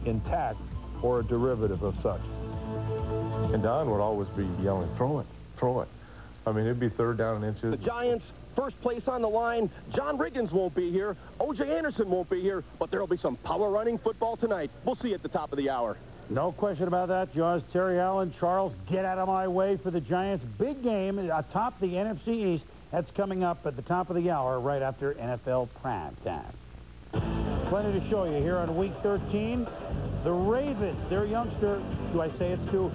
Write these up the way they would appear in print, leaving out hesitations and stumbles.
intact or a derivative of such. And Don would always be yelling, throw it, throw it. I mean, it'd be 3rd down and inches. The Giants, first place on the line. John Riggins won't be here. O.J. Anderson won't be here, but there'll be some power running football tonight. We'll see you at the top of the hour. No question about that, Jaws. Terry Allen, Charles, get out of my way for the Giants. Big game atop the NFC East. That's coming up at the top of the hour right after NFL Primetime. Plenty to show you here on Week 13. The Ravens, their youngster, do I say it's to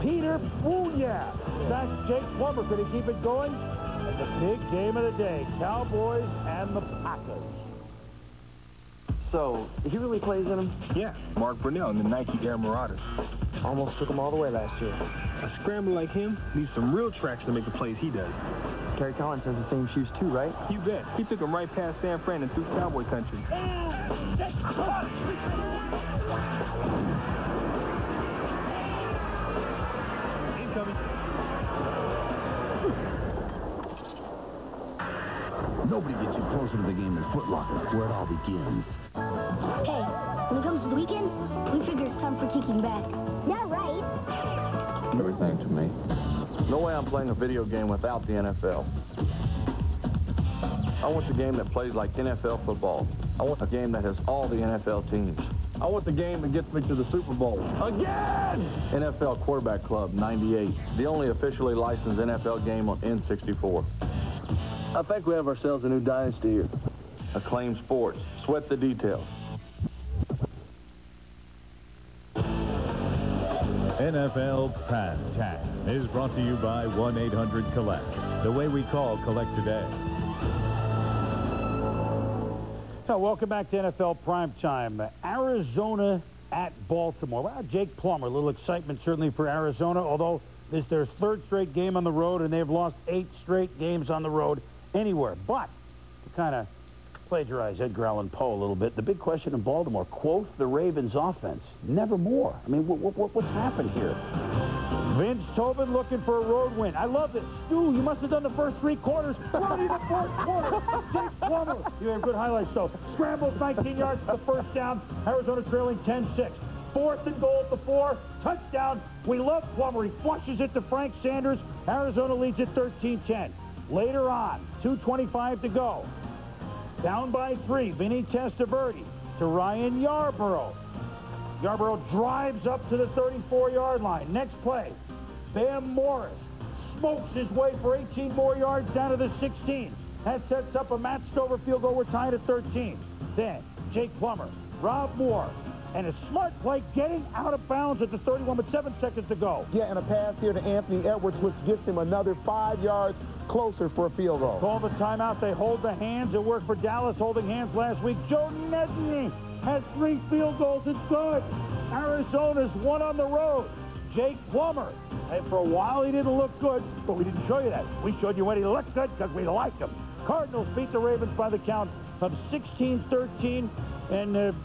Peter Booyah. That's Jake Plummer. Could he keep it going? And the big game of the day, Cowboys and the Packers. So, he really plays in them? Yeah, Mark Brunell and the Nike Air Marauders. Almost took him all the way last year. A scrambler like him needs some real traction to make the plays he does. Terry Collins has the same shoes too, right? You bet. He took him right past San Fran and through Cowboy country. Incoming. Nobody gets you closer to the game than Foot Locker, where it all begins. Hey, when it comes to the weekend, we figure it's time for kicking back. Yeah, right. Everything to me. No way I'm playing a video game without the NFL. I want the game that plays like NFL football. I want a game that has all the NFL teams. I want the game that gets me to the Super Bowl. Again! NFL Quarterback Club 98, the only officially licensed NFL game on N64. I think we have ourselves a new dynasty here. Acclaim Sports. Sweat the details. NFL Primetime is brought to you by 1-800-COLLECT. The way we call collect today. So welcome back to NFL Primetime. Arizona at Baltimore. Well, Jake Plummer, a little excitement certainly for Arizona, although this is their 3rd straight game on the road, and they've lost 8 straight games on the road anywhere. But to kind of plagiarize Edgar Allan Poe a little bit, the big question in Baltimore, quote the Ravens offense, never more. I mean, what's happened here? Vince Tobin looking for a road win. I love this. Stu, you must have done the first 3 quarters. Running the 4th quarter. Jake Plummer. You have good highlights, though. Scrambles 19 yards for the first down. Arizona trailing 10-6. 4th and goal at the 4. Touchdown. We love Plummer. He flushes it to Frank Sanders. Arizona leads at 13-10. Later on, 2:25 to go. Down by 3. Vinny Testaverde to Ryan Yarborough. Yarborough drives up to the 34-yard line. Next play, Bam Morris smokes his way for 18 more yards down to the 16. That sets up a Matt Stover field goal. We're tied at 13. Then Jake Plummer, Rob Moore, and a smart play getting out of bounds at the 31 with 7 seconds to go. Yeah, and a pass here to Anthony Edwards, which gets him another 5 yards closer for a field goal. Call the timeout. They hold the hands. It worked for Dallas holding hands last week. Joe Nedney has 3 field goals. It's good. Arizona's won on the road. Jake Plummer. And for a while, he didn't look good, but we didn't show you that. We showed you when he looked good because we liked him. Cardinals beat the Ravens by the count of 16-13. And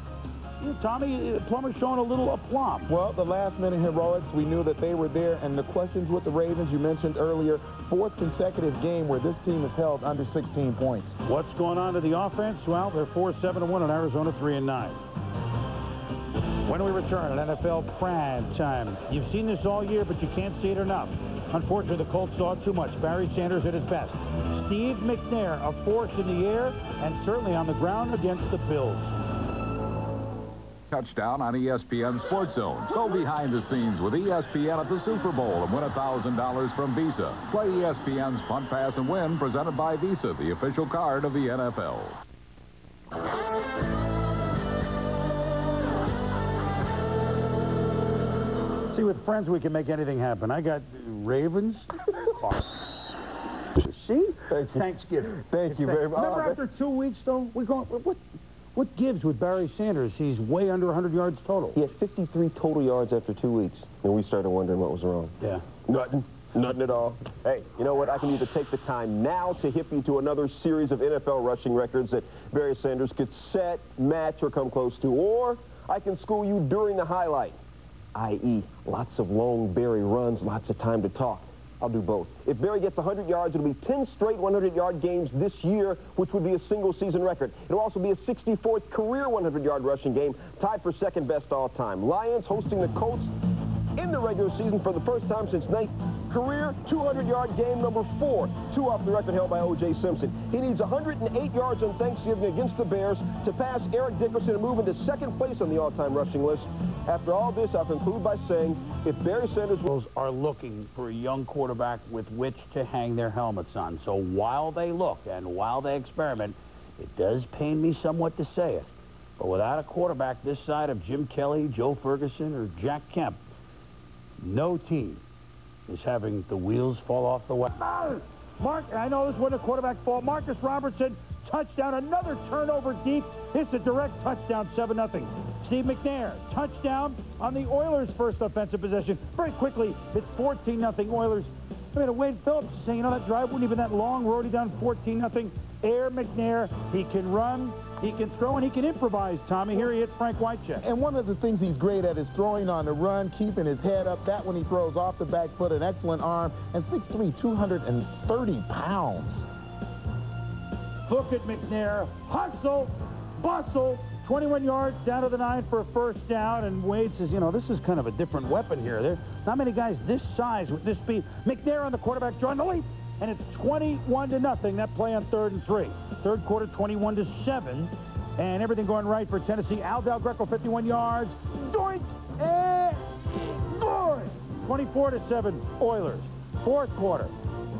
Tommy, Plummer showing a little aplomb. Well, the last-minute heroics, we knew that they were there. And the questions with the Ravens, you mentioned earlier, 4th consecutive game where this team has held under 16 points. What's going on to the offense? Well, they're 4-7-1 and Arizona 3-9. When we return at NFL Primetime, you've seen this all year, but you can't see it enough. Unfortunately, the Colts saw it too much. Barry Sanders at his best. Steve McNair, a force in the air and certainly on the ground against the Bills. Touchdown on ESPN Sports Zone. Go behind the scenes with ESPN at the Super Bowl and win $1,000 from Visa. Play ESPN's Punt, Pass, and Win, presented by Visa, the official card of the NFL. See, with friends, we can make anything happen. I got Ravens. See? Thanksgiving. Thank you very much. Remember after 2 weeks, though, we're going, what gives with Barry Sanders? He's way under 100 yards total. He had 53 total yards after 2 weeks, and we started wondering what was wrong. Yeah. Nothing at all. Hey, you know what? I can either take the time now to hip you to another series of NFL rushing records that Barry Sanders could set, match, or come close to, or I can school you during the highlight, i.e., lots of long Barry runs, lots of time to talk. I'll do both. If Barry gets 100 yards, it'll be 10 straight 100-yard games this year, which would be a single-season record. It'll also be a 64th career 100-yard rushing game, tied for second best all time. Lions hosting the Colts in the regular season for the first time since career 200-yard game number 4, 2 off the record held by O.J. Simpson. He needs 108 yards on Thanksgiving against the Bears to pass Eric Dickerson and move into second place on the all-time rushing list. After all this, I'll conclude by saying if Barry Sanders are looking for a young quarterback with which to hang their helmets on. So while they look and while they experiment, it does pain me somewhat to say it, but without a quarterback this side of Jim Kelly, Joe Ferguson, or Jack Kemp, no team is having the wheels fall off the wagon. Mark, I know this wasn't a quarterback fault. Marcus Robertson, touchdown, another turnover deep. It's a direct touchdown, 7-0. Steve McNair, touchdown on the Oilers' first offensive possession. Very quickly, it's 14-0 Oilers. I mean, Wade Phillips is saying, you know, that drive wasn't even that long. We're already down 14-0. Air McNair, he can run, he can throw, and he can improvise, Tommy. Here he hits Frank Wycheck. And one of the things he's great at is throwing on the run, keeping his head up. That when he throws off the back foot, an excellent arm, and 6'3", 230 pounds. Look at McNair, hustle, bustle, 21 yards down to the 9 for a first down, and Wade says, you know, this is kind of a different weapon here. There's not many guys this size with this speed. McNair on the quarterback, drawing the lead, and it's 21-0, that play on 3rd and 3. Third quarter, 21-7, and everything going right for Tennessee. Al Del Greco, 51 yards, doink, and good. 24-7, Oilers. Fourth quarter,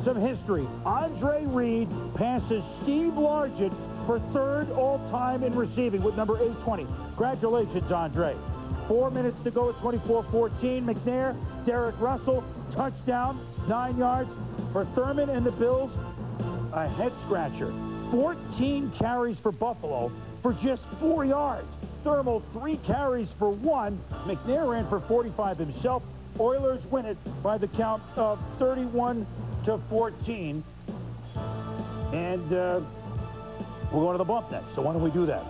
some history. Andre Reed passes Steve Largent for 3rd all-time in receiving with number 820. Congratulations, Andre. 4 minutes to go at 24-14. McNair, Derek Russell, touchdown, 9 yards for Thurman and the Bills. A head-scratcher. 14 carries for Buffalo for just 4 yards. Thermal, 3 carries for 1. McNair ran for 45 himself. Oilers win it by the count of 31-14. And we're going to the bump next, so why don't we do that?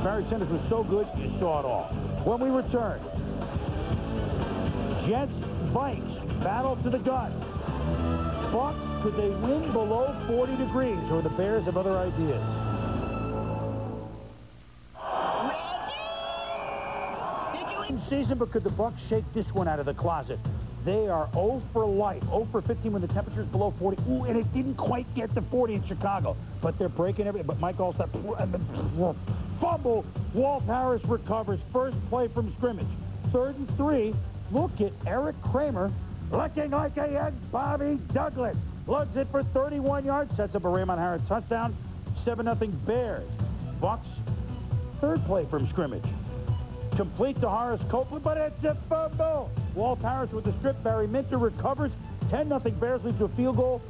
Barry Sanders was so good, you saw it all. When we return, Jets, Vikes, battle to the gun. Bucks, could they win below 40 degrees, or the Bears have other ideas? Season, but could the Bucks shake this one out of the closet? They are 0 for light, 0 for 15 when the temperature's below 40. Ooh, and it didn't quite get to 40 in Chicago, but they're breaking everything. But Mike Allstott, fumble. Walt Harris recovers. First play from scrimmage. 3rd and 3. Look at Eric Kramer looking like a young Bobby Douglas. Lugs it for 31 yards. Sets up a Raymond Harris touchdown. 7-0 Bears. Bucks, 3rd play from scrimmage. Complete to Horace Copeland, but it's a fumble. Walt Harris with the strip. Barry Minter recovers. 10-0 Bears lead to a field goal.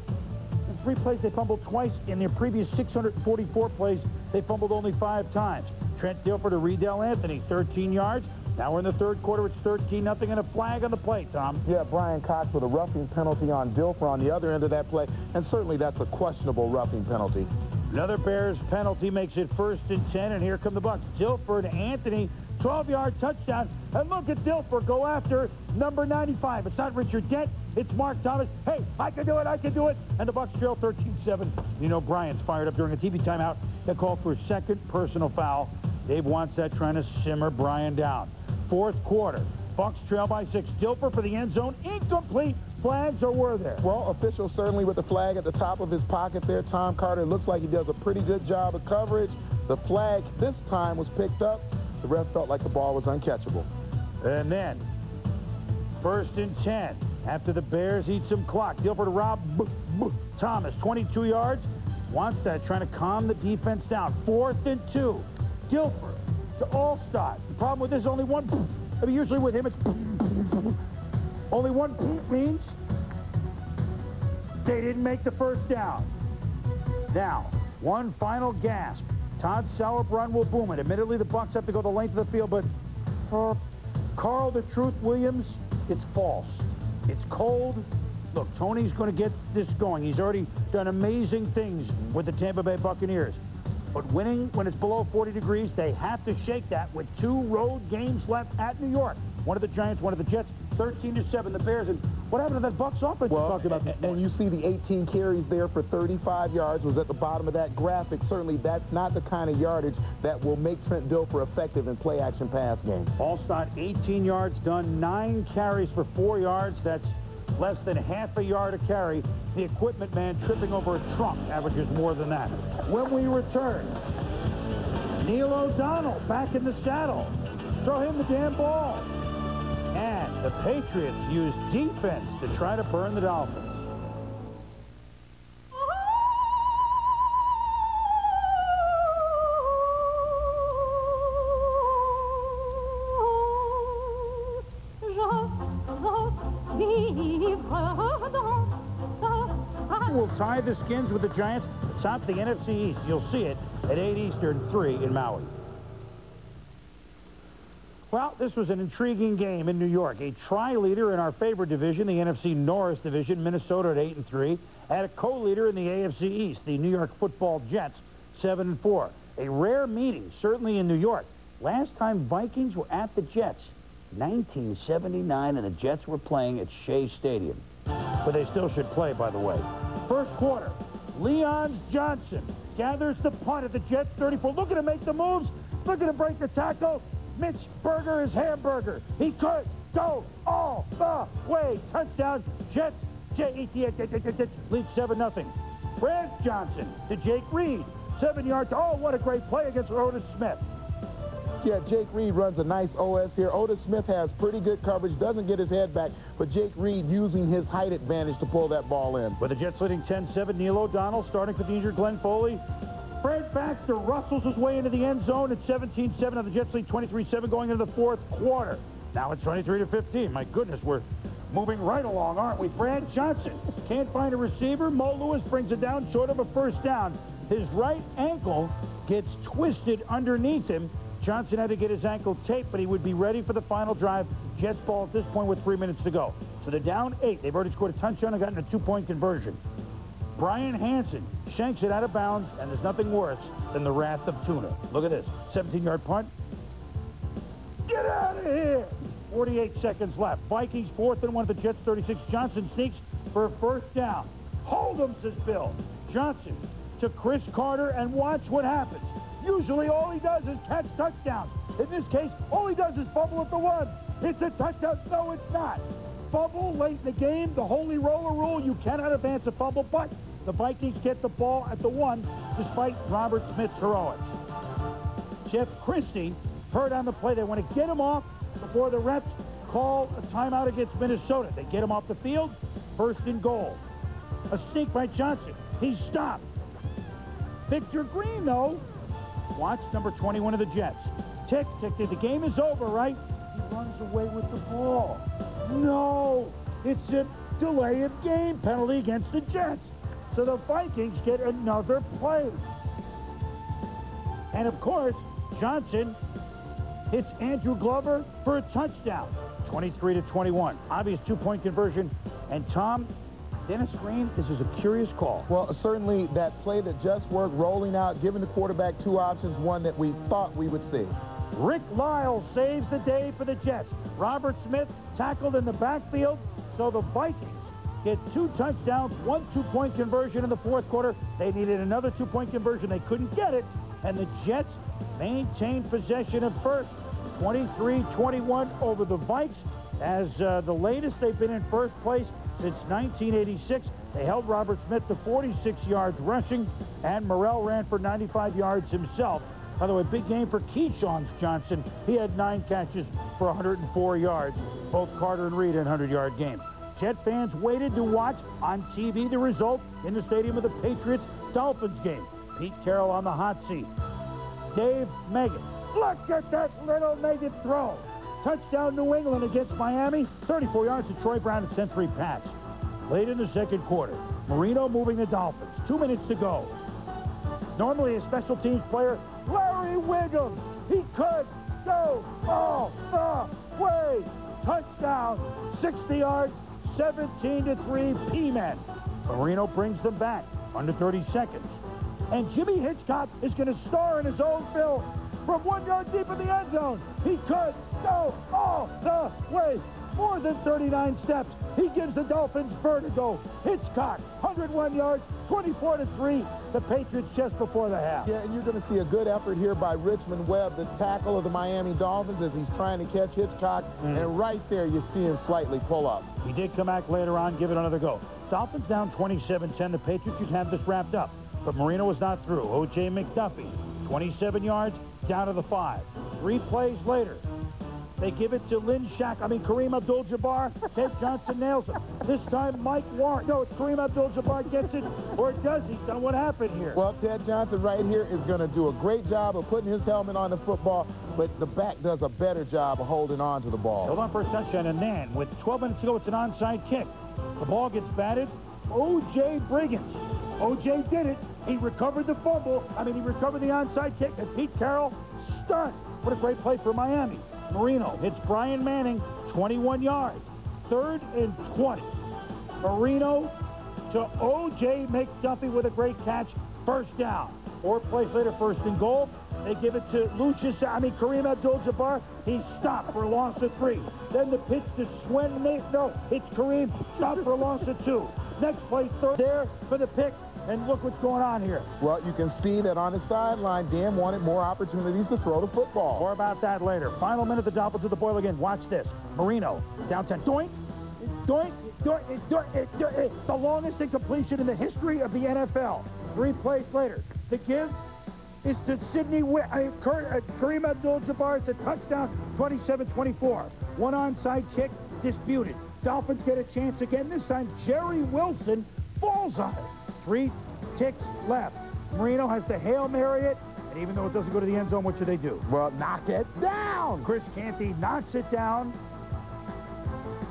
In 3 plays, they fumbled twice. In their previous 644 plays, they fumbled only 5 times. Trent Dilfer to Riedel Anthony, 13 yards. Now we're in the 3rd quarter. It's 13-0 and a flag on the play, Tom. Yeah, Brian Cox with a roughing penalty on Dilfer on the other end of that play, and certainly that's a questionable roughing penalty. Another Bears penalty makes it 1st and 10, and here come the Bucks. Dilfer to Anthony, 12-yard touchdown, and look at Dilfer go after number 95. It's not Richard Dent, it's Mark Thomas. Hey, I can do it, I can do it. And the Bucks trail 13-7. You know Brian's fired up during a TV timeout that called for a 2nd personal foul. Dave wants that, trying to simmer Brian down. 4th quarter, Bucks trail by 6. Dilfer for the end zone, incomplete. Flags or were there? Well, officials certainly with the flag at the top of his pocket there. Tom Carter looks like he does a pretty good job of coverage. The flag this time was picked up. The ref felt like the ball was uncatchable. And then, 1st and 10. After the Bears eat some clock. Dilfer to Rob Thomas, 22 yards. Wants that, trying to calm the defense down. 4th and 2. Dilfer to Allstott. The problem with this is only one. I mean, usually with him, it's only one means they didn't make the first down. Now, one final gasp. Todd Sauer run will boom it. Admittedly, the Bucks have to go the length of the field, but for Carl the Truth Williams, it's false. It's cold. Look, Tony's going to get this going. He's already done amazing things with the Tampa Bay Buccaneers. But winning when it's below 40 degrees, they have to shake that with 2 road games left at New York. One of the Giants, one of the Jets, 13-7. The Bears, and What happened to that Bucs offense you talked about this morning? And you see the 18 carries there for 35 yards was at the bottom of that graphic. Certainly, that's not the kind of yardage that will make Trent Dilfer effective in play-action pass game. Allstott, 18 yards done, 9 carries for 4 yards. That's less than half a yard a carry. The equipment man tripping over a trunk averages more than that. When we return, Neil O'Donnell back in the saddle. Throw him the damn ball. And the Patriots use defense to try to burn the Dolphins. Will tie the Skins with the Giants atop the NFC East. You'll see it at 8 Eastern, 3 in Maui. Well, this was an intriguing game in New York. A tri-leader in our favorite division, the NFC North division, Minnesota at 8-3, had a co-leader in the AFC East, the New York Football Jets, 7-4. A rare meeting, certainly in New York. Last time Vikings were at the Jets, 1979, and the Jets were playing at Shea Stadium. But they still should play, by the way. First quarter, Leon Johnson gathers the punt at the Jets 34. Look at him make the moves. Look at him break the tackle. Mitch Berger is hamburger. He could go all the way. Touchdown, Jets. Lead 7-0. Brad Johnson to Jake Reed. 7 yards. Oh, what a great play against Otis Smith. Yeah, Jake Reed runs a nice OS here. Otis Smith has pretty good coverage, doesn't get his head back, but Jake Reed using his height advantage to pull that ball in. With the Jets leading 10-7, Neil O'Donnell starting for the injured Glenn Foley. Fred Baxter rustles his way into the end zone at 17-7 on the Jets lead 23-7 going into the fourth quarter. Now it's 23-15. My goodness, we're moving right along, aren't we? Brad Johnson can't find a receiver. Mo Lewis brings it down short of a first down. His right ankle gets twisted underneath him. Johnson had to get his ankle taped, but he would be ready for the final drive. Jets ball at this point with 3 minutes to go. So they're down 8. They've already scored a touchdown and gotten a 2-point conversion. Brian Hansen shanks it out of bounds, and there's nothing worse than the wrath of Tuna. Look at this. 17-yard punt. Get out of here! 48 seconds left. Vikings 4th and 1 at the Jets 36. Johnson sneaks for a first down. Hold him, says Bill. Johnson to Chris Carter, and watch what happens. Usually all he does is catch touchdowns. In this case, all he does is fumble at the 1. It's a touchdown. No, it's not. Fumble late in the game, the holy roller rule, you cannot advance a fumble, but the Vikings get the ball at the 1 despite Robert Smith's heroics. Jeff Christie heard on the play they want to get him off before the refs call a timeout against Minnesota. They get him off the field, 1st and goal. A sneak by Johnson. He's stopped. Victor Green, though. Watch number 21 of the Jets. Tick, tick, tick. The game is over, right? He runs away with the ball. No, it's a delay of game penalty against the Jets. So the Vikings get another play. And of course, Johnson hits Andrew Glover for a touchdown. 23-21. Obvious 2-point conversion. And Tom, Dennis Green, this is a curious call. Well, certainly that play that just worked, rolling out, giving the quarterback 2 options, one that we thought we would see. Rick Lyle saves the day for the Jets. Robert Smith tackled in the backfield, so the Vikings get 2 touchdowns, 1 2-point conversion in the fourth quarter. They needed another 2-point conversion. They couldn't get it, and the Jets maintained possession at first. 23-21 over the Vikes, as the latest they've been in first place since 1986. They held Robert Smith to 46 yards rushing, and Morrell ran for 95 yards himself. By the way, big game for Keyshawn Johnson. He had 9 catches for 104 yards. Both Carter and Reed in 100-yard games. Jet fans waited to watch on TV the result in the stadium of the Patriots-Dolphins game. Pete Carroll on the hot seat. Dave Megan. Look at that little Megan throw. Touchdown New England against Miami. 34 yards to Troy Brown at 10-3 pass. Late in the second quarter, Marino moving the Dolphins. 2 minutes to go. Normally a special teams player, Larry Wiggum. He could go all the way. Touchdown, 60 yards, 17-3 P-Men. Marino brings them back under 30 seconds. And Jimmy Hitchcock is going to star in his own film from 1 yard deep in the end zone. He could go all the way. More than 39 steps. He gives the Dolphins vertigo. Hitchcock, 101 yards, 24-3. The Patriots just before the half. Yeah, and you're going to see a good effort here by Richmond Webb, the tackle of the Miami Dolphins, as he's trying to catch Hitchcock. And right there, you see him slightly pull up. He did come back later on, give it another go. Dolphins down 27-10. The Patriots should have this wrapped up. But Marino was not through. O.J. McDuffie, 27 yards, down to the 5. 3 plays later, they give it to Kareem Abdul-Jabbar. Ted Johnson nails him. This time, Mike Warren. No, Kareem Abdul-Jabbar gets it, or does he? So what happened here? Well, Ted Johnson right here is going to do a great job of putting his helmet on the football, but the back does a better job of holding on to the ball. Hold on for a touchdown, and then, with 12 minutes to go, it's an onside kick. The ball gets batted. O.J. Briggins. O.J. did it. He recovered the fumble. He recovered the onside kick, and Pete Carroll stunned. What a great play for Miami. Marino hits Brian Manning, 21 yards. 3rd and 20. Marino to O.J. McDuffie with a great catch. First down. 4 plays later, 1st and goal. They give it to Kareem Abdul-Jabbar. He's stopped for a loss of 3. Then the pitch to Swen Nate. No, it's Kareem. Stopped for a loss of 2. Next play, 3rd there for the pick. And look what's going on here. Well, you can see that on the sideline, Dan wanted more opportunities to throw the football. More about that later. Final minute, the Dolphins to the boil again. Watch this. Marino, down 10. Doink, doink, doink, doink, doink. The longest incompletion in the history of the NFL. 3 plays later. The give is to Kareem Abdul-Jabbar. It's a touchdown, 27-24. 1 onside kick, disputed. Dolphins get a chance again. This time, Jerry Wilson falls on it. 3 ticks left. Marino has to Hail Mary it, and even though it doesn't go to the end zone, what should they do? Well, knock it down. Chris Canty knocks it down.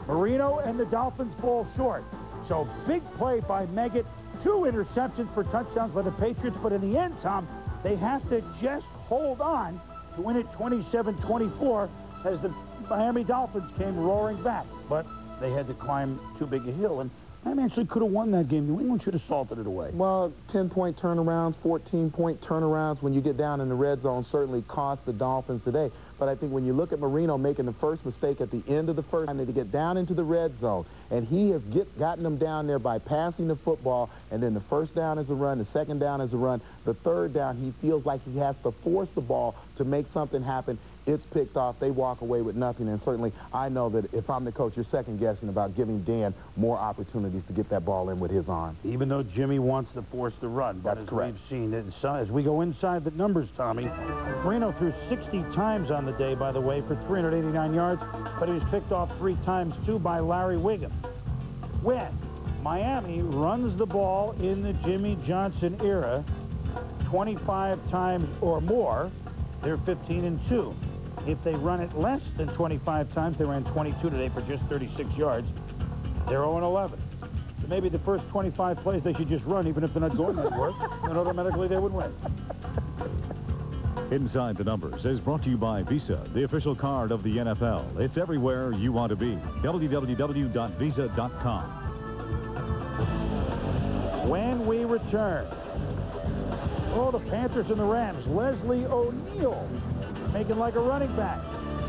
Marino and the Dolphins fall short. So big play by Meggett. 2 interceptions for touchdowns by the Patriots, but in the end, Tom, they have to just hold on to win it 27-24 as the Miami Dolphins came roaring back. But they had to climb too big a hill, and Miami actually could have won that game. New England should have salted it away. Well, 10-point turnarounds, 14-point turnarounds when you get down in the red zone certainly cost the Dolphins today. But I think when you look at Marino making the first mistake at the end of the first time, they get down into the red zone, and he has gotten them down there by passing the football, and then the first down is a run, the second down is a run, the third down, he feels like he has to force the ball to make something happen. It's picked off. They walk away with nothing. And certainly, I know that if I'm the coach, you're second-guessing about giving Dan more opportunities to get that ball in with his arm. Even though Jimmy wants to force the run. But as we've seen, as we go inside the numbers, Tommy, Marino threw 60 times on the day, by the way, for 389 yards. But he was picked off 3 times, too, by Larry Wiggum. When Miami runs the ball in the Jimmy Johnson era 25 times or more, they're 15-2. If they run it less than 25 times, they ran 22 today for just 36 yards, they're 0-11. So maybe the first 25 plays they should just run, even if they're not going anywhere, and automatically they would win. Inside the Numbers is brought to you by Visa, the official card of the NFL. It's everywhere you want to be. www.visa.com. When we return, the Panthers and the Rams. Leslie O'Neal making like a running back.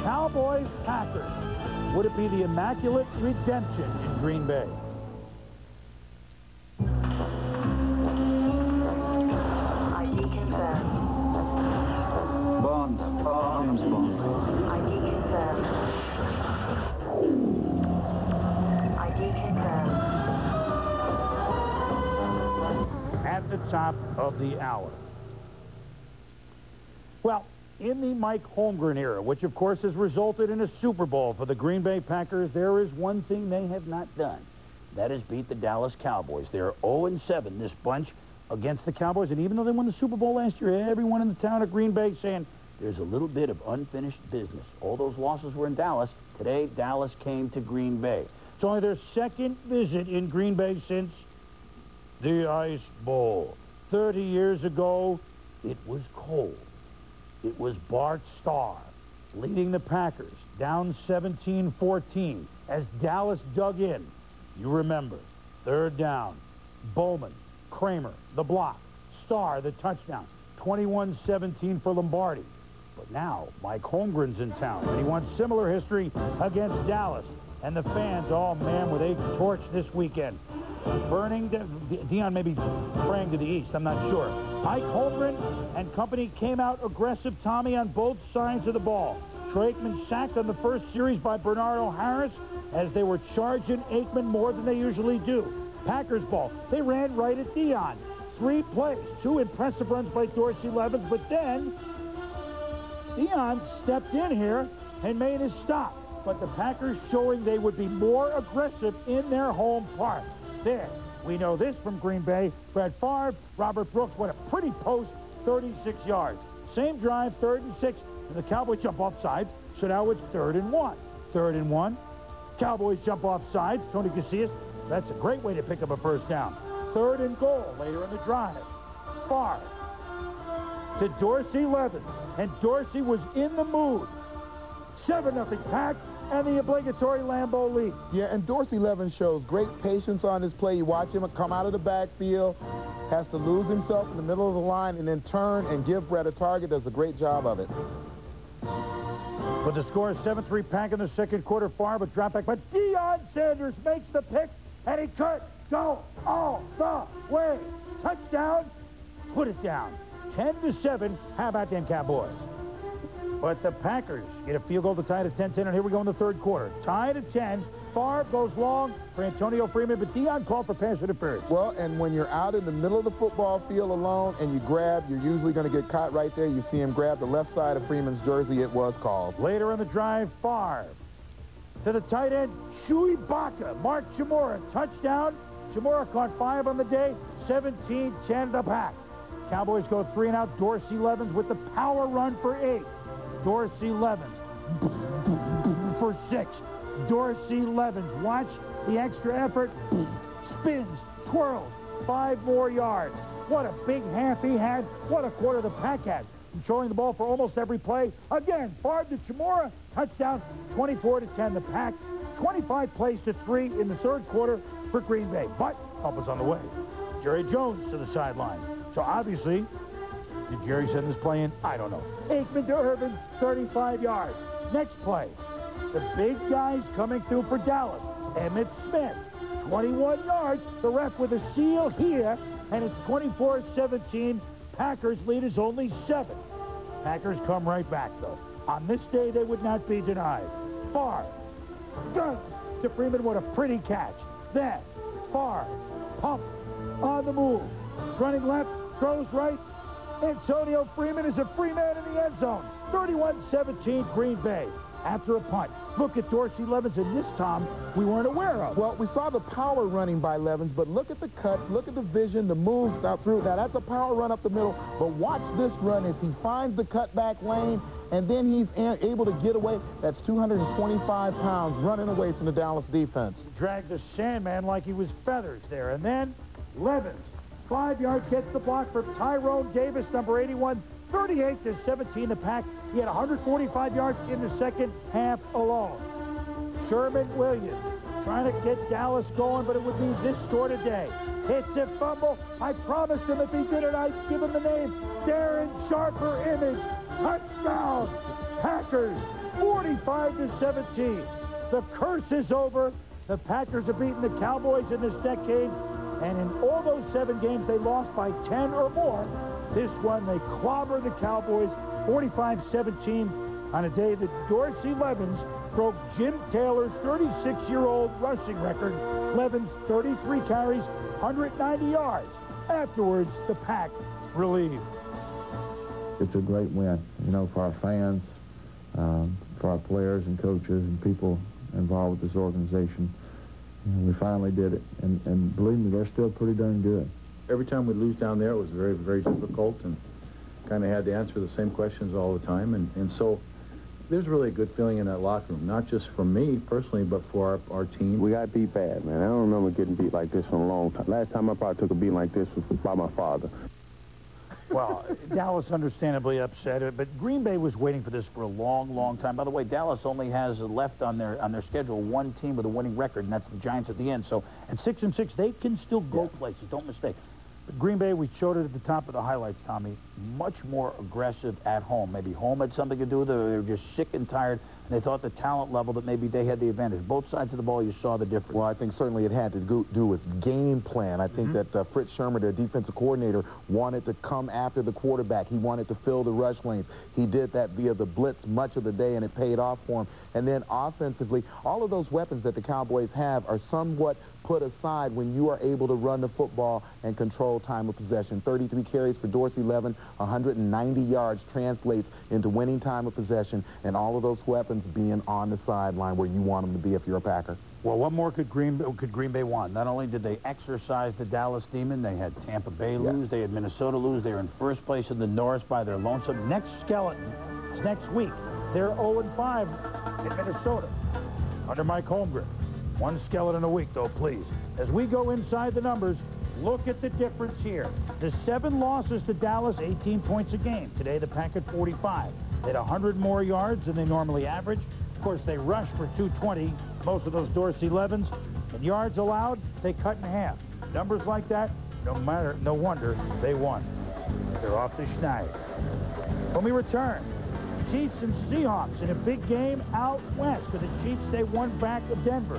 Cowboys, Packers. Would it be the Immaculate Redemption in Green Bay? ID confirmed. Bond. James Bond. ID confirmed. ID confirmed. At the top of the hour. Well, in the Mike Holmgren era, which of course has resulted in a Super Bowl for the Green Bay Packers, there is one thing they have not done. That is beat the Dallas Cowboys. They're 0-7, this bunch, against the Cowboys. And even though they won the Super Bowl last year, everyone in the town of Green Bay saying there's a little bit of unfinished business. All those losses were in Dallas. Today, Dallas came to Green Bay. It's only their second visit in Green Bay since the Ice Bowl. 30 years ago, it was cold. It was Bart Starr leading the Packers down 17-14 as Dallas dug in. You remember, 3rd down, Bowman, Kramer, the block, Starr, the touchdown, 21-17 for Lombardi. But now, Mike Holmgren's in town, and he wants similar history against Dallas. and the fans, oh man, were they torched this weekend. Burning, Dion may be praying to the east, I'm not sure. Ike Holmgren and company came out aggressive, Tommy, on both sides of the ball. Troy Aikman sacked on the first series by Bernardo Harris as they were charging Aikman more than they usually do. Packers ball, they ran right at Dion. 3 plays, 2 impressive runs by Dorsey Levens, but then Dion stepped in here and made his stop. But the Packers showing they would be more aggressive in their home park. There, we know this from Green Bay. Brett Favre, Robert Brooks, what a pretty post, 36 yards. Same drive, 3rd and 6, and the Cowboys jump off sides, so now it's 3rd and 1. 3rd and 1. Cowboys jump off sides. Tony Casillas, that's a great way to pick up a first down. 3rd and goal later in the drive. Favre to Dorsey Levens, and Dorsey was in the mood. 7-0 Pack, and the obligatory Lambeau lead. Yeah, and Dorsey Levens shows great patience on his play. You watch him come out of the backfield, has to lose himself in the middle of the line, and then turn and give Brett a target. Does a great job of it. But the score is 7-3 Pack in the second quarter. Favre with drop back, but Deion Sanders makes the pick, and he could go all the way. Touchdown, put it down. 10-7. How about them Cowboys? But the Packers get a field goal to tie it at 10-10, and here we go in the third quarter. Tied at 10. Favre goes long for Antonio Freeman, but Deion called for pass interference. Well, and when you're out in the middle of the football field alone and you grab, you're usually going to get caught right there. You see him grab the left side of Freeman's jersey. It was called. Later in the drive, Favre to the tight end, Chewy Baca. Mark Chimura, touchdown. Chimura caught 5 on the day, 17-10 the Pack. Cowboys go 3 and out. Dorsey Levens with the power run for 8. Dorsey Levens for 6. Dorsey Levens, watch the extra effort. Spins, twirls, 5 more yards. What a big half he had. What a quarter the Pack had. Controlling the ball for almost every play. Again, Favre to Chimura, touchdown, 24-10 the Pack. 25 plays to 3 in the third quarter for Green Bay. But help is on the way. Jerry Jones to the sideline. So obviously, did Jerry send this play in? I don't know. Aikman to Irvin, 35 yards. Next play. The big guys coming through for Dallas. Emmitt Smith, 21 yards. The ref with a seal here, and it's 24-17. Packers lead is only 7. Packers come right back, though. On this day, they would not be denied. Favre, gun to Freeman. What a pretty catch. Then, Favre, pump, on the move. Running left, throws right. Antonio Freeman is a free man in the end zone. 31-17 Green Bay. After a punt. Look at Dorsey Levens, and this, Tom, we weren't aware of. Well, we saw the power running by Levens, but look at the cuts, look at the vision, the moves out through. Now, that's a power run up the middle, but watch this run as he finds the cutback lane, and then he's able to get away. That's 225 pounds running away from the Dallas defense. Dragged the Sandman like he was feathers there. And then Levens, 5 yards, gets the block for Tyrone Davis, number 81. 38-17 the Pack. He had 145 yards in the second half alone. Sherman Williams trying to get Dallas going, but it would be this sort of day. Hits a fumble. I promised him if he did it, I'd give him the name. Darren Sharper Image. Touchdown. Packers 45-17. The curse is over. The Packers have beaten the Cowboys in this decade, and in all those 7 games they lost by 10 or more. This one, they clobbered the Cowboys 45-17 on a day that Dorsey Levens broke Jim Taylor's 36-year-old rushing record. Levens, 33 carries, 190 yards. Afterwards, the Pack relieved. It's a great win, you know, for our fans, for our players and coaches and people involved with this organization. You know, we finally did it, and believe me, they're still pretty darn good. Every time we lose down there, it was very, very difficult, and kind of had to answer the same questions all the time. And so there's really a good feeling in that locker room, not just for me personally, but for our team. We got beat bad, man. I don't remember getting beat like this for a long time. Last time I probably took a beat like this was by my father. Well, Dallas understandably upset, but Green Bay was waiting for this for a long, long time. By the way, Dallas only has left on their schedule 1 team with a winning record, and that's the Giants at the end. So at 6-6, they can still go places. Don't mistake. But Green Bay, we showed it at the top of the highlights, Tommy, much more aggressive at home. Maybe home had something to do with it, or they were just sick and tired They thought the talent level that maybe they had the advantage. Both sides of the ball, you saw the difference. Well, I think certainly it had to do with game plan. I think that Fritz Shermer, their defensive coordinator, wanted to come after the quarterback. He wanted to fill the rush lanes. He did that via the blitz much of the day, and it paid off for him. And then offensively, all of those weapons that the Cowboys have are somewhat put aside when you are able to run the football and control time of possession. 33 carries for Dorsey Levin, 190 yards translates into winning time of possession, and all of those weapons being on the sideline where you want them to be if you're a Packer. Well, what more could Green Bay want? Not only did they exercise the Dallas Demon, they had Tampa Bay lose, they had Minnesota lose, they were in first place in the North by their lonesome. Next skeleton is next week. They're 0-5 in Minnesota under Mike Holmgren. One skeleton a week, though, please. As we go inside the numbers, look at the difference here. The 7 losses to Dallas, 18 points a game. Today, the Pack at 45. They had 100 more yards than they normally average. Of course, they rushed for 220, most of those Dorsey Levins. And yards allowed, they cut in half. Numbers like that, no wonder they won. They're off to Schneider. When we return, Chiefs and Seahawks in a big game out west. For the Chiefs, they won back of Denver.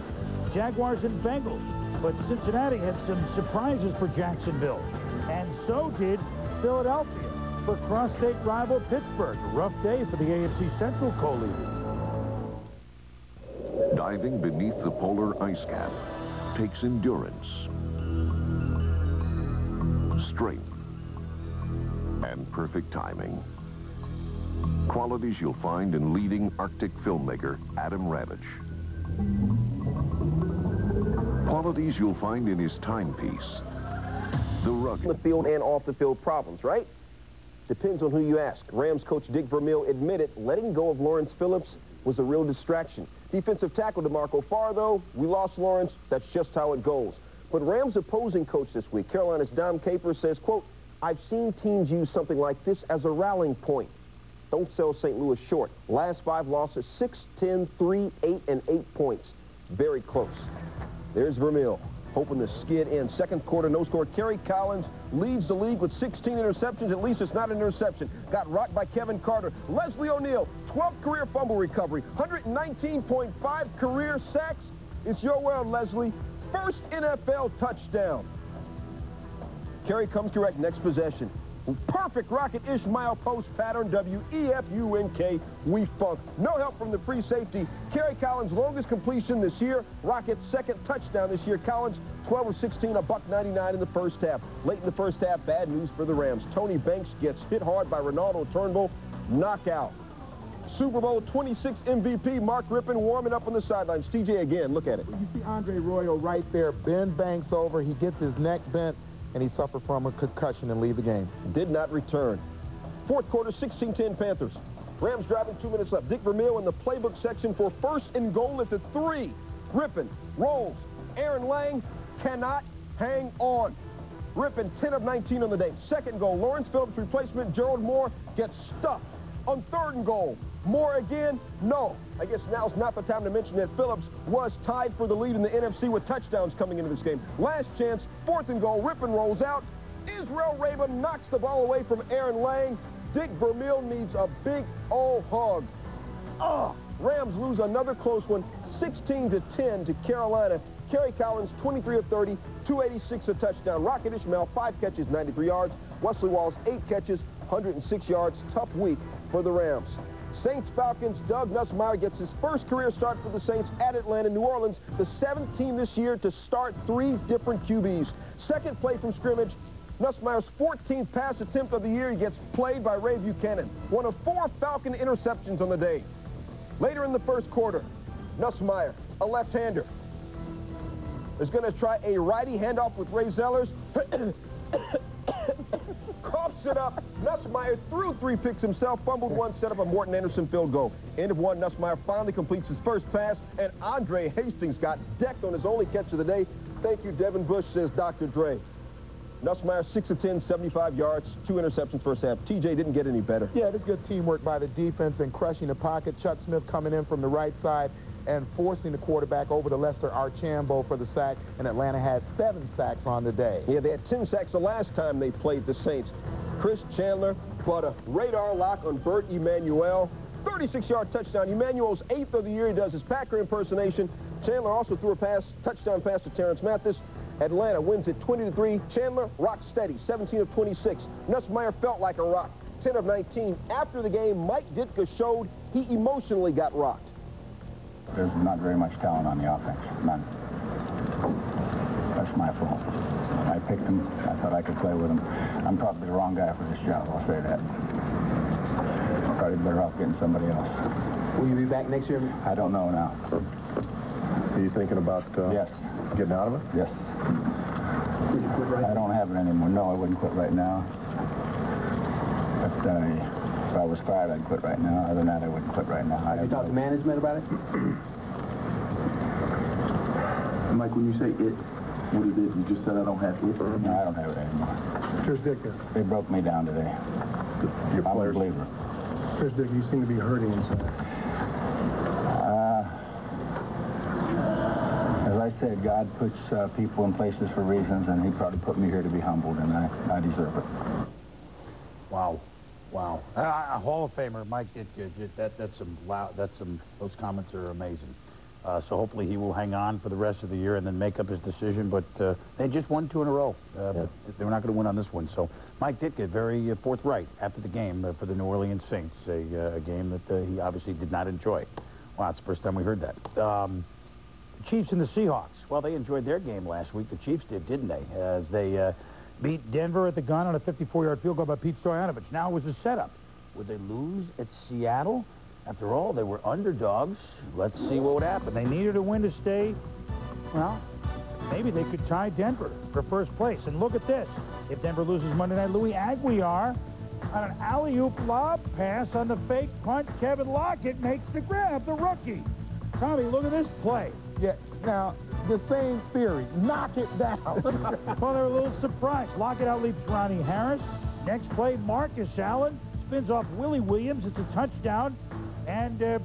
Jaguars and Bengals. But Cincinnati had some surprises for Jacksonville. And so did Philadelphia for cross-state rival Pittsburgh. A rough day for the AFC Central co-leaders. Diving beneath the polar ice cap takes endurance, strength, and perfect timing. Qualities you'll find in leading Arctic filmmaker Adam Ravitch. Qualities you'll find in his timepiece, the rugged. The field and off the field problems, right? Depends on who you ask. Rams coach Dick Vermeil admitted letting go of Lawrence Phillips was a real distraction. Defensive tackle DeMarco Farr, though, we lost Lawrence. That's just how it goes. But Rams opposing coach this week, Carolina's Dom Capers, says, quote, I've seen teams use something like this as a rallying point. Don't sell St. Louis short. Last 5 losses, 6, 10, 3, 8, and 8 points. Very close. There's Vermeil, hoping to skid in. Second quarter, no score. Kerry Collins leads the league with 16 interceptions. At least it's not an interception. Got rocked by Kevin Carter. Leslie O'Neal, 12th career fumble recovery. 119.5 career sacks. It's your world, Leslie. First NFL touchdown. Kerry comes correct next possession. Perfect Rocket Ishmael post pattern, W-E-F-U-N-K, we funk. No help from the free safety. Kerry Collins' longest completion this year. Rocket's second touchdown this year. Collins, 12 of 16, $1.99 in the first half. Late in the first half, bad news for the Rams. Tony Banks gets hit hard by Ronaldo Turnbull. Knockout. Super Bowl 26 MVP Mark Rippon warming up on the sidelines. TJ again, look at it. You see Andre Royo right there, bend Banks over. He gets his neck bent, and he suffered from a concussion and leave the game. Did not return. Fourth quarter, 16-10 Panthers. Rams driving 2 minutes left. Dick Vermeil in the playbook section for first and goal at the 3. Rippon rolls. Aaron Lang cannot hang on. Rippon 10 of 19 on the day. Second goal, Lawrence Phillips replacement Gerald Moore gets stuffed. On third and goal, Moore again? No. I guess now's not the time to mention that Phillips was tied for the lead in the NFC with touchdowns coming into this game. Last chance, fourth and goal, Rippon rolls out. Israel Rabin knocks the ball away from Aaron Lang. Dick Vermeil needs a big old hug. Rams lose another close one, 16-10 to Carolina. Kerry Collins, 23 of 30, 286 a touchdown. Rocket Ishmael, 5 catches, 93 yards. Wesley Walls, 8 catches, 106 yards. Tough week for the Rams. Saints-Falcons, Doug Nussmeier gets his first career start for the Saints at Atlanta, New Orleans. The 7th team this year to start 3 different QBs. Second play from scrimmage. Nussmeier's 14th pass attempt of the year. He gets played by Ray Buchanan. One of 4 Falcon interceptions on the day. Later in the first quarter, Nussmeier, a left-hander, is going to try a righty handoff with Ray Zellers. Coughs it up. Nussmeier threw 3 picks himself, fumbled 1, set up a Morton Anderson field goal. End of 1, Nussmeier finally completes his first pass, and Andre Hastings got decked on his only catch of the day. Thank you, Devin Bush, says Dr. Dre. Nussmeier, 6 of 10, 75 yards, 2 interceptions first half. TJ didn't get any better. Yeah, this good teamwork by the defense and crushing the pocket. Chuck Smith coming in from the right side and forcing the quarterback over to Lester Archambault for the sack, and Atlanta had 7 sacks on the day. Yeah, they had 10 sacks the last time they played the Saints. Chris Chandler put a radar lock on Bert Emanuel. 36-yard touchdown. Emmanuel's 8th of the year. He does his Packer impersonation. Chandler also threw a touchdown pass to Terrence Mathis. Atlanta wins it 20-3. Chandler rocked steady, 17 of 26. Nussmeier felt like a rock, 10 of 19. After the game, Mike Ditka showed he emotionally got rocked. There's not very much talent on the offense, none. That's my fault. I picked him. I thought I could play with him. I'm probably the wrong guy for this job, I'll say that. Probably better off getting somebody else. Will you be back next year? I don't know now. Are you thinking about yes. Getting out of it? Yes. Would you quit right now? I don't have it anymore. No, I wouldn't quit right now. But if I was fired, I'd quit right now. Other than that, I wouldn't quit right now. Have you talked to management about it? Mike, when you say it, what is it? You just said I don't have it. No, I don't have it anymore. Chris Dick, They broke me down today. Your I'm a believer. Chris Dick, you seem to be hurting inside. As I said, God puts people in places for reasons, and he probably put me here to be humbled, and I deserve it. Wow. Wow. Hall of Famer, Mike Ditka. Those comments are amazing. So hopefully he will hang on for the rest of the year and then make up his decision. But they just won 2 in a row. But they were not going to win on this one. So Mike Ditka, very forthright after the game for the New Orleans Saints, a game that he obviously did not enjoy. Wow, it's the first time we heard that. The Chiefs and the Seahawks. Well, they enjoyed their game last week. The Chiefs did, didn't they? As they beat Denver at the gun on a 54-yard field goal by Pete Stoyanovich. Now it was a setup. Would they lose at Seattle? After all, they were underdogs. Let's see what would happen. They needed a win to stay. Well, maybe they could tie Denver for first place. And look at this. If Denver loses Monday night, Louis Aguilar on an alley-oop lob pass on the fake punt. Kevin Lockett makes the grab, the rookie. Tommy, look at this play. Yeah, now, the same theory. Knock it down. Well, they're a little surprised. Lockett outleaps Ronnie Harris. Next play, Marcus Allen spins off Willie Williams. It's a touchdown. And the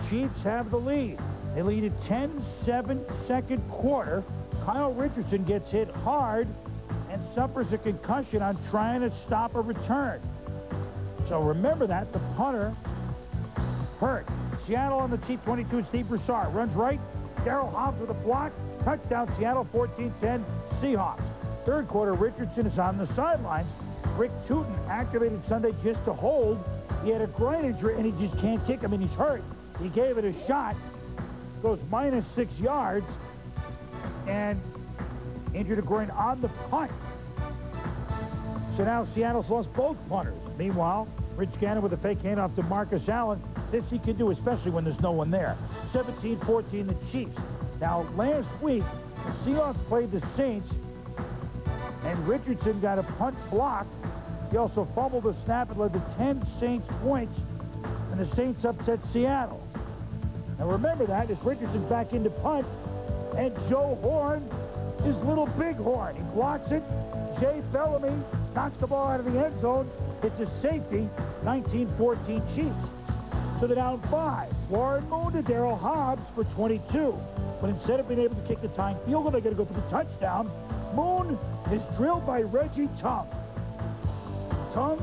Chiefs have the lead. They lead at 10-7 second quarter. Kyle Richardson gets hit hard and suffers a concussion on trying to stop a return. So remember that. The punter hurt. Seattle on the Chief 22, Steve Broussard. Runs right. Darrell Hobbs with a block. Touchdown, Seattle, 14-10, Seahawks. Third quarter, Richardson is on the sidelines. Rick Tootin activated Sunday just to hold. He had a groin injury, and he just can't kick. I mean, he's hurt. He gave it a shot. Goes -6 yards. And injured a groin on the punt. So now Seattle's lost both punters. Meanwhile, Rich Gannon with a fake handoff to Marcus Allen. This he can do, especially when there's no one there. 17-14, the Chiefs. Now, last week, the Seahawks played the Saints, and Richardson got a punt block. He also fumbled the snap and led to 10 Saints points, and the Saints upset Seattle. Now remember that, as Richardson's back into punt, and Joe Horn is little big Horn. He blocks it. Jay Bellamy knocks the ball out of the end zone. It's a safety, 19-14 Chiefs. So they're down 5. Warren Moon to Darrell Hobbs for 22. But instead of being able to kick the tying field goal, they got to go for the touchdown. Moon is drilled by Reggie Tongue. Tongue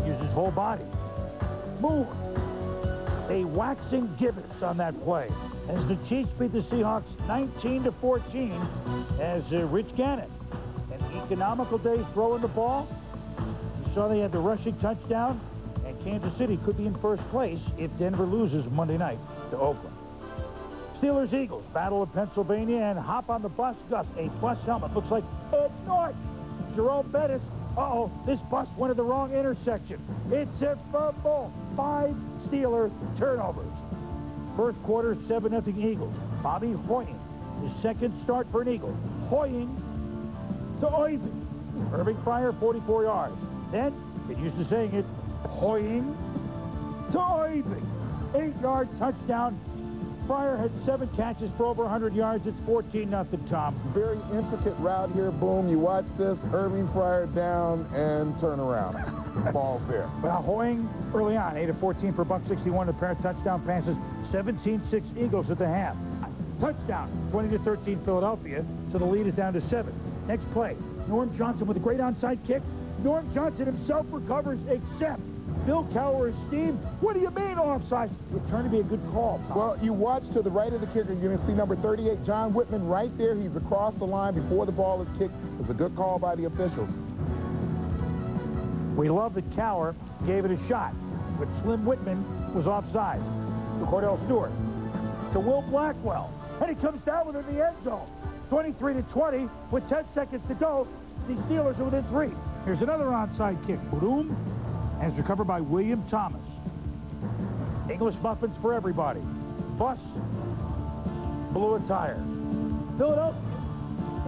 uses his whole body. Moon, a waxing gibbous on that play. As the Chiefs beat the Seahawks 19-14 as Rich Gannon. An economical day throwing the ball. You saw they had the rushing touchdown, and Kansas City could be in first place if Denver loses Monday night to Oakland. Steelers-Eagles, Battle of Pennsylvania, and hop on the bus. Gus, a bus helmet. Looks like Ed North. Jerome Bettis. Uh-oh, this bus went to the wrong intersection. It's a fumble. 5 Steeler turnovers. First quarter, 7-0 Eagles. Bobby Hoying, his second start for an Eagle. Hoying to Irving. Irving Fryer, 44 yards. Then, get used to saying it, Hoying to Irving. 8-yard touchdown. Fryer had 7 catches for over 100 yards. It's 14-0, Tom. Very intricate route here. Boom. You watch this. Irving Fryer down and turn around. Ball's there. Well, Hoying early on, 8 of 14 for $161. A pair of touchdown passes. 17-6 Eagles at the half. Touchdown, 20-13 Philadelphia. So the lead is down to 7. Next play, Norm Johnson with a great onside kick. Norm Johnson himself recovers, except Bill Cowher is steamed. What do you mean offside? It turned to be a good call, Tom. Well, you watch to the right of the kicker. You're going to see number 38, John Whitman, right there. He's across the line before the ball is kicked. It was a good call by the officials. We love that Cowher gave it a shot, but Slim Whitman was offside. To Cordell Stewart. To Will Blackwell. And he comes down within the end zone. 23-20 with 10 seconds to go. The Steelers are within 3. Here's another onside kick. Boom. And it's recovered by William Thomas. English muffins for everybody. Bus. Blue attire. Philadelphia.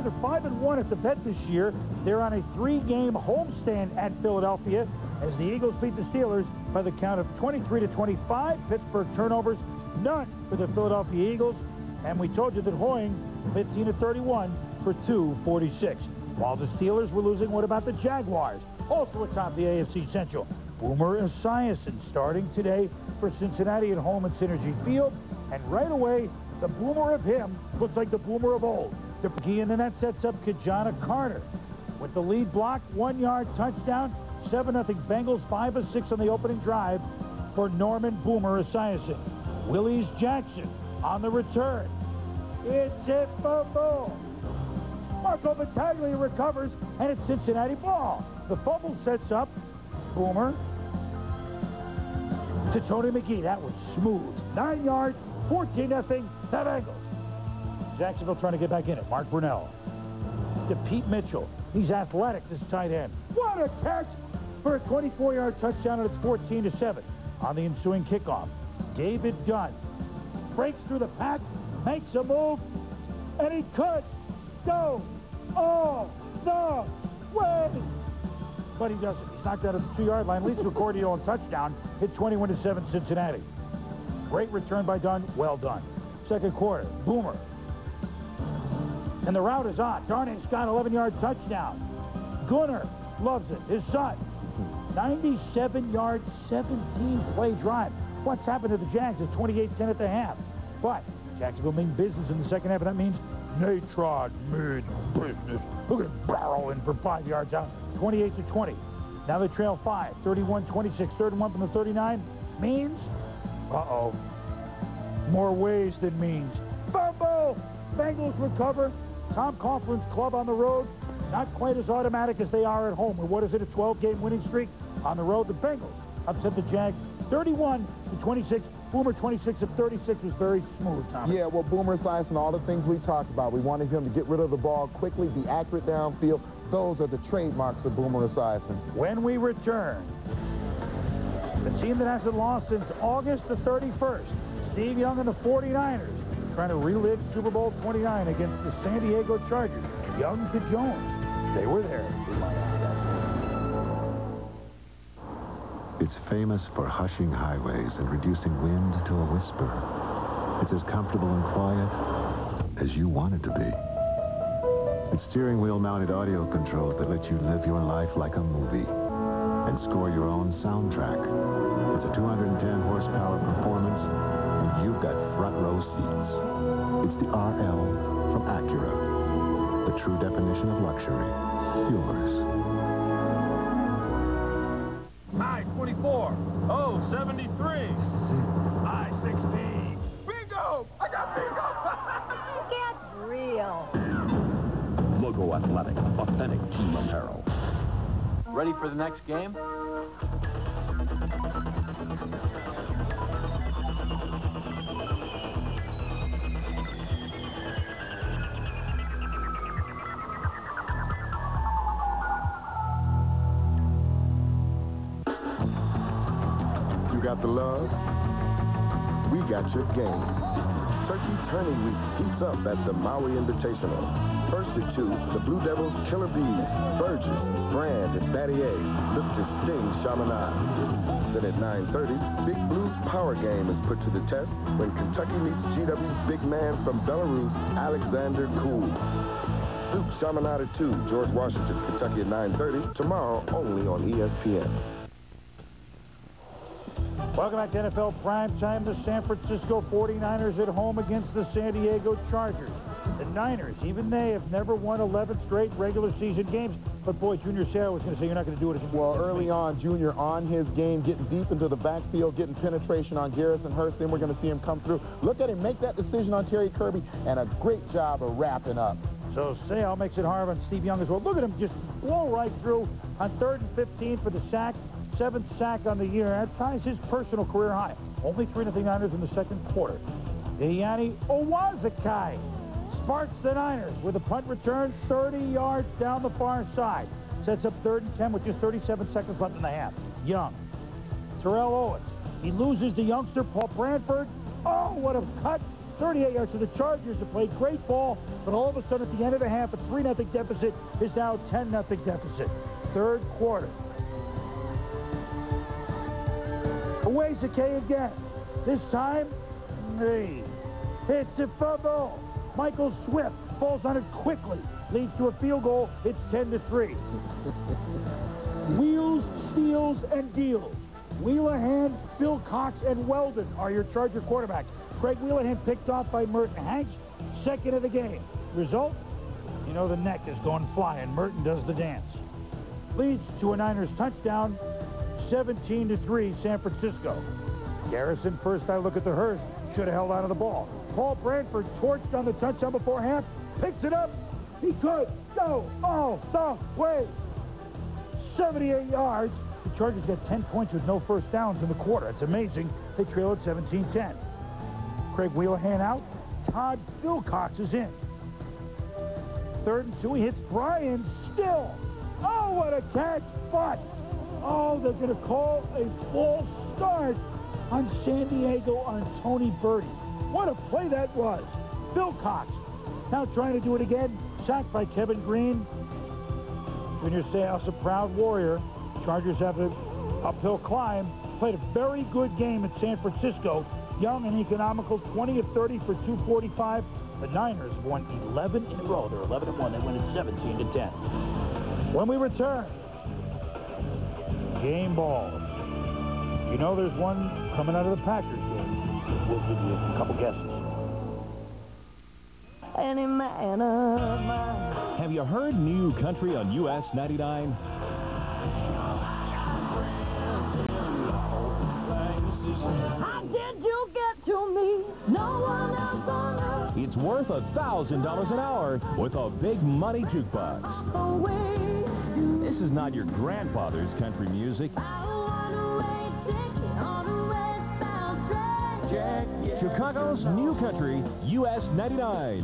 They're 5-1 at the vet this year. They're on a 3-game homestand at Philadelphia as the Eagles beat the Steelers by the count of 23-25. Pittsburgh turnovers, none for the Philadelphia Eagles. And we told you that Hoying, 15-31 for 246. While the Steelers were losing, what about the Jaguars? Also atop the AFC Central. Boomer Esiason starting today for Cincinnati at home at Synergy Field. And right away, the boomer of him looks like the boomer of old. And then that sets up Kajana Carter with the lead block, 1-yard touchdown, 7-0 Bengals, 5 of 6 on the opening drive for Norman Boomer Esiason. Willis Jackson on the return. It's a fumble. Marco Battaglia recovers, and it's Cincinnati ball. The fumble sets up Boomer to Tony McGee. That was smooth. 9 yards, 14-0, the Bengals. Jacksonville trying to get back in it. Mark Brunell to Pete Mitchell. He's athletic, this tight end. What a catch for a 24-yard touchdown, and it's 14-7 on the ensuing kickoff. David Dunn breaks through the pack, makes a move, and he could go all the way. But he doesn't. He's knocked out of the 2-yard line, leads to a Cordio and touchdown. Hit 21-7 Cincinnati. Great return by Dunn. Well done. Second quarter, Boomer. And the route is on. Darnay Scott, 11-yard touchdown. Gunnar loves it. His son. 97-yard, 17-play drive. What's happened to the Jags? It's 28-10 at the half. But Jacksonville mean business in the second half, and that means Natron made business. Look at it barreling for 5 yards out. 28-20. Now they trail 5. 31-26. 3rd and 1 from the 39. Means? Uh-oh. More ways than means. Fumble! Bengals recover. Tom Coughlin's club on the road, not quite as automatic as they are at home. Or what is it, a 12-game winning streak? On the road, the Bengals upset the Jags 31-26. Boomer 26 of 36 was very smooth, Tom. Yeah, well, Boomer Esiason, all the things we talked about. We wanted him to get rid of the ball quickly, be accurate downfield. Those are the trademarks of Boomer Esiason. When we return, the team that hasn't lost since August the 31st, Steve Young and the 49ers, trying to relive Super Bowl 29 against the San Diego Chargers. Young to Jones. They were there. It's famous for hushing highways and reducing wind to a whisper. It's as comfortable and quiet as you want it to be. It's steering wheel mounted audio controls that let you live your life like a movie and score your own soundtrack. It's a 210 horsepower performance, and you've got front row seats. It's the RL from Acura, the true definition of luxury. Yours. I-24. Oh, 73. I-16. Bingo! I got bingo! Get real. Logo Athletic, authentic team apparel. Ready for the next game? You got the love, we got your game. Turkey Tourney Week heats up at the Maui Invitational. First at 2, the Blue Devils, Killer Bees, Burgess, Brand, and Battier look to sting Chaminade. Then at 9:30, Big Blues Power Game is put to the test when Kentucky meets GW's big man from Belarus, Alexander Cool. Duke Chaminade at 2, George Washington, Kentucky at 9:30, tomorrow only on ESPN. Welcome back to NFL Primetime. The San Francisco 49ers at home against the San Diego Chargers. The Niners, even they have never won 11 straight regular season games. But, boy, Junior Seau was going to say you're not going to do it again. Well, early on, Junior on his game, getting deep into the backfield, getting penetration on Garrison Hurst. Then we're going to see him come through. Look at him make that decision on Terry Kirby, and a great job of wrapping up. So Seau makes it hard on Steve Young as well. Look at him just blow right through on 3rd and 15 for the sack. 7th sack on the year. That ties his personal career high. Only 3-0 Niners in the second quarter. Iani Owazakai sparks the Niners with a punt return 30 yards down the far side. Sets up 3rd and 10 with just 37 seconds left in the half. Young. Terrell Owens. He loses the youngster, Paul Branford. Oh, what a cut. 38 yards to the Chargers have played great ball, but all of a sudden at the end of the half, a 3-0 deficit is now a 10-0 deficit. 3rd quarter. Owazakai again. This time, it's a fumble. Michael Swift falls on it quickly. Leads to a field goal. It's 10-3. Wheels, steals, and deals. Wheelahan, Phil Cox, and Weldon are your Charger quarterbacks. Craig Wheelahan picked off by Merton Hanks. 2nd of the game. Result? You know the neck is going flying. Merton does the dance. Leads to a Niners touchdown. 17-3, San Francisco. Garrison, first I look at the Hurst, should have held on to the ball. Paul Branford torched on the touchdown before half, picks it up. He could go all the way. 78 yards. The Chargers got 10 points with no first downs in the quarter. It's amazing. They trail at 17-10. Craig Wheelahan out. Todd Philcox is in. 3rd and 2. He hits Brian Still. Oh, what a catch, but oh, they're going to call a false start on San Diego on Tony Birdie. What a play that was. Phil Cox now trying to do it again. Sacked by Kevin Green. Junior Seau, a proud warrior. Chargers have an uphill climb. Played a very good game at San Francisco. Young and economical, 20 of 30 for 245. The Niners have won 11 in a row. They're 11-1. They win at 17-10. When we return, game ball. You know there's one coming out of the Packers game. We'll give you a couple guesses. Any man of mine. Have you heard New Country on US 99? How did you get to me? No one else on earth. It's worth $1,000 an hour with a big money jukebox. This is not your grandfather's country music. Chicago's New Country, US 99.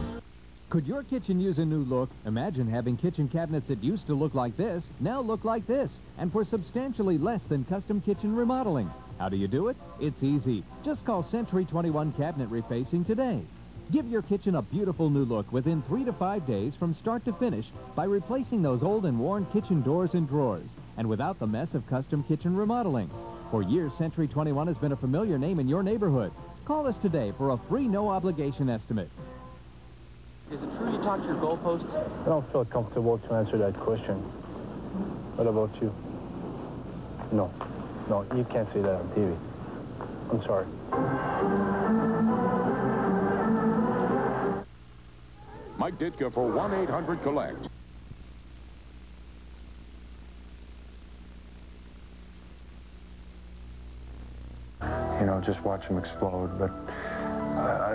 Could your kitchen use a new look? Imagine having kitchen cabinets that used to look like this, now look like this, and for substantially less than custom kitchen remodeling. How do you do it? It's easy. Just call Century 21 Cabinet Refacing today. Give your kitchen a beautiful new look within 3 to 5 days from start to finish by replacing those old and worn kitchen doors and drawers, and without the mess of custom kitchen remodeling. For years, Century 21 has been a familiar name in your neighborhood. Call us today for a free, no-obligation estimate. Is it true you talk to your goalposts? I don't feel comfortable to answer that question. What about you? No, you can't say that on TV. I'm sorry. Mike Ditka for 1-800-COLLECT. You know, just watch him explode. But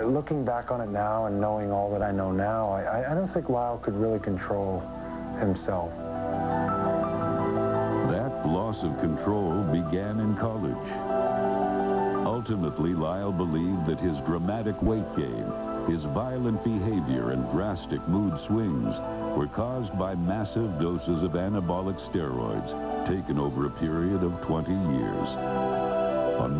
looking back on it now and knowing all that I know now, I don't think Lyle could really control himself. That loss of control began in college. Ultimately, Lyle believed that his dramatic weight gain, his violent behavior, and drastic mood swings were caused by massive doses of anabolic steroids taken over a period of 20 years. On May